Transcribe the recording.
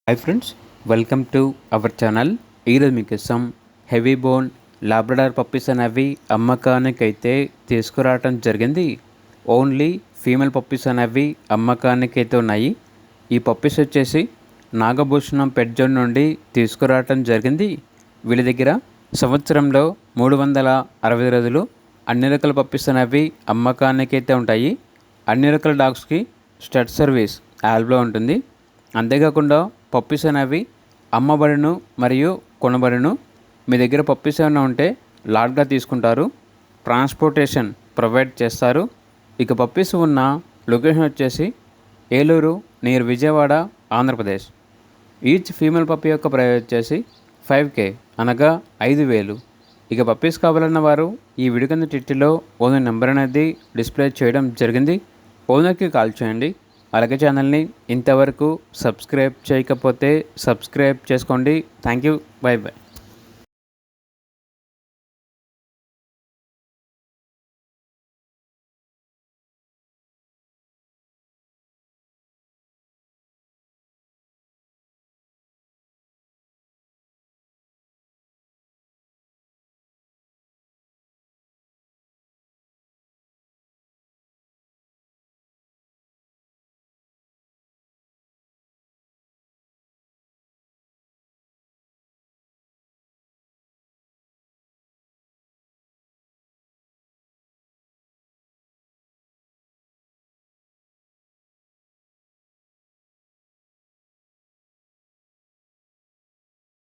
Hi friends, welcome to our channel. ఈరోజు మీకోసం heavy bone Labrador puppies అనేవి అమ్మకానికైతే తీసుకురావటం జరిగింది. ఓన్లీ ఫీమేల్ పప్పీస్ అనేవి అమ్మకానికైతే ఉన్నాయి. ఈ పప్పీస్ వచ్చేసి నాగభూషణం పెట్ జోన్ నుండి తీసుకురావటం జరిగింది. వీళ్ళ దగ్గర సంవత్సరంలో 360 రోజులు అన్ని రకాల పప్పీస్ అనేవి అమ్మకానికైతే ఉంటాయి. అన్ని రకాల డాగ్స్కి స్టడ్ సర్వీస్ యాప్లో ఉంటుంది. అంతేకాకుండా పప్పీస్ అనేవి అమ్మబడును మరియు కొనబడును. మీ దగ్గర పప్పీస్ ఏమైనా ఉంటే లాట్గా తీసుకుంటారు, ట్రాన్స్పోర్టేషన్ ప్రొవైడ్ చేస్తారు. ఇక పప్పీస్ ఉన్న లొకేషన్ వచ్చేసి Eluru near Vijayawada, Andhra Pradesh. Each female puppy యొక్క ప్రైస్ వచ్చేసి 5K అనగా 5,000. ఇక పప్పీస్ కావాలన్న వారు ఈ వీడియో కింద టిట్టిలో ఓనర్ నెంబర్ అనేది డిస్ప్లే చేయడం జరిగింది. ఓనర్కి కాల్ చేయండి. అలాగే ఛానల్ని ఇంతవరకు సబ్స్క్రైబ్ చేయకపోతే సబ్స్క్రైబ్ చేసుకోండి. Thank you. By by.